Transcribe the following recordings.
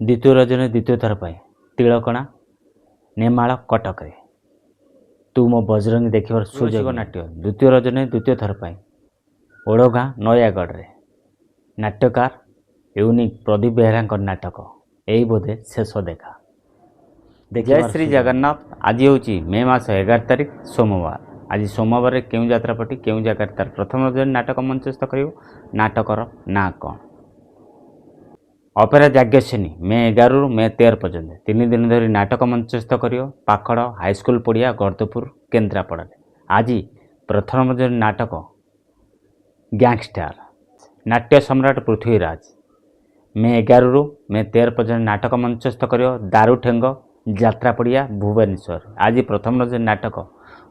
द्वितीय रजनी द्वितीय थर पाई तिलकणा नेमाल कटक तू मो बजरंगी देखिबार सुजोग नाट्य द्वितीय रजनी द्वितीय थर पाई ओड़गाँ नयागढ़ रे नाट्यकार यूनिक प्रदीप बेहरा नाटक यही बोधे शेष देखा। जय श्री जगन्नाथ। आज हूँ मे मास 11 तारिख सोमवार। आज सोमवार क्यों यात्रापटी क्यों जगार तार प्रथम रजनी नाटक मंचस्थ कर नाटकर ना कौन। अपेरा जाग्ञसेनी मे 11 रु मे 13 पर्यंत 3 दिन धरी नाटक मंचस्थ कर पाखड़ हाईस्कल पड़िया गर्दपुर केन्द्रापड़ा। आज प्रथम रजनी नाटक गैंगस्टर नाट्य सम्राट पृथ्वीराज मे 11 रु मे 13 पर्यंत नाटक मंचस्थ कर दारुठेंग यात्रा पड़िया भुवनेश्वर। आज प्रथम रजनी नाटक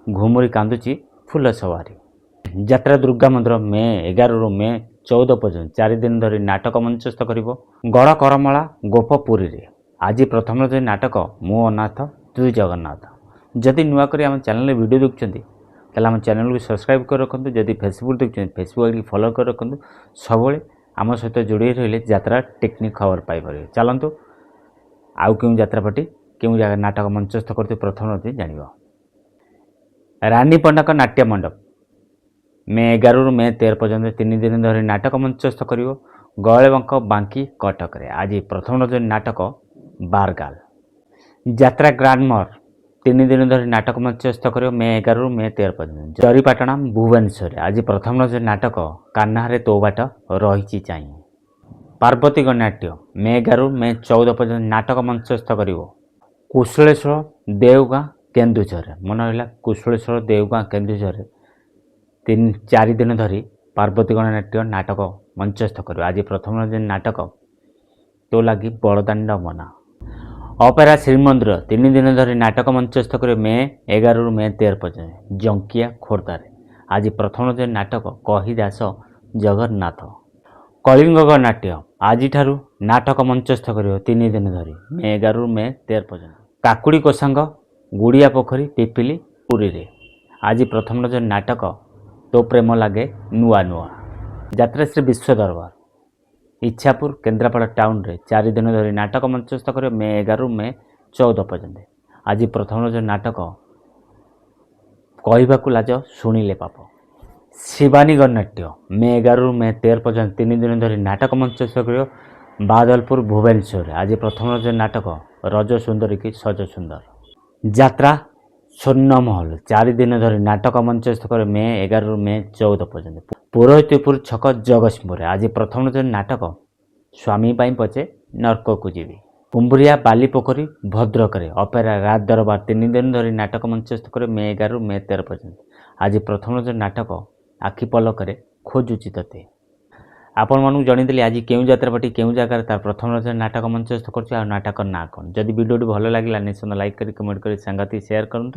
घुमुरी कांदुची फूल सवारी यात्रा दुर्गा मंदिर मे 11 रु मे 14 पर्यंत 4 दिन धरी नाटक मंचस्थ कर गड़ करमला गोपपुरी रे। आज प्रथम रजनी नाटक मो अनाथ तू जगन्नाथ। जदि नुआ कर आम चैनल वीडियो देखुं ताला आम चैनल को सब्सक्राइब कर रखु। जदि फेसबुक देखुं फेसबुक आई फॉलो कर रखु। सब आम सहित जोड़ी रही यात्रा टेक्निक खबर पाइपर। चलतु आउ क्यों यात्रापाटी क्यों जगह नाटक मंचस्थ करते प्रथम रजनी जान। रानी पंडाक नाट्य मंडप मे 11 रु मे 13 पर्यंत 3 दिन धरी नाटक मंचस्थ कर गौड़बंक बांकी कटक रे। आज प्रथम रजनी नाटक बारगाल यात्रा ग्रांडमर 3 दिन धरी नाटक मंचस्थ कर मे 11 रु मे 13 पर्यंत जरीपाटना भुवनेश्वर। आज प्रथम रजनी नाटक कान्हारे तो बाट रही चाहिए पार्वती गणनाट्य मे 11 रु मे 14 पर्यंत नाटक मंचस्थ कर कुशलेश्वर देवगाँ केन्दुझर। मन रहा कुशलेश्वर देवगाँ केन्दुझर 3-4 दिन धरी पार्वती गणनाट्य नाटक मंचस्थ कर। आज प्रथम रजनी नाटक तो लगी बड़दाण्ड मना अपेरा श्रीमंदिर 3 दिन धरी नाटक मंचस्थ कर मे 11 रु मे 13 पर्यंत जंकिया खोर्धार। आज प्रथम रजनी नाटक कहीदास जगन्नाथ कलिंग नाट्य आज नाटक मंचस्थ कर 3 दिन धरी मे 11 रु मे 13 पर्यंत काकुड़ी कोसांग गुड़िया पोखरी पिपिली पुरी रे। आज प्रथम रजनी नाटक तो प्रेम लगे नुआ नुआ यात्रा श्री विश्व दरबार इच्छापुर केन्द्रापड़ा टाउन रे 4 दिन धरी नाटक मंचस्थ कर मे 11 रु मे 14 पर्यंत। आज प्रथम रजनी नाटक कहवाकू लाज शुणिले पाप शिवानी गणनाट्य मे 11 रु मे 13 पर्यंत 3 दिन धरी नाटक मंचस्थ कर बादलपुर भुवनेश्वर। आज प्रथम रजनी नाटक रज सुंदरी की सज सुंदर यात्रा स्वर्णमहल 4 दिन धरी नाटक मंचस्थ कर मे 11 रु मे 14 पर्यंत पुरोहितपुर छक जगतसिंहपुर। आज प्रथम रजनी नाटक स्वामी पाई पचे नर्क को जीवी कुंबुरिया बाली पोखरी भद्रक अपेरा रात दरबार 3 दिन धरी नाटक मंचस्थ कर मे 11 रु मे 13 पर्यंत। आज प्रथम रजनी नाटक आखि पलक खोजुची तते आपण मानू जणीदेली। आज क्यों यात्रापाटी क्यों जगार तार प्रथम रजनी नाटक मंचस्थ कर नाटक ना कौन। जदि वीडियो भल लगे निश्चित लाइक करी कमेंट करी सांगति शेयर करूँ।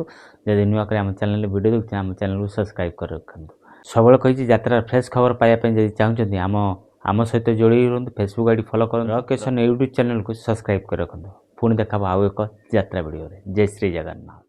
जदि नुआ कर आम चैनल वीडियो देखते आम चैनल को सब्सक्राइब कर रखु। सब कही यात्रा फ्रेश खबर पाइबा जब चाहते आम सहित जोड़ी रुहतु फेसबुक आईडी फॉलो कर लोकेशन यूट्यूब चैनल को सब्सक्राइब कर रखु। पुणी देखा आउ एक यात्रा वीडियो। जय श्री जगन्नाथ।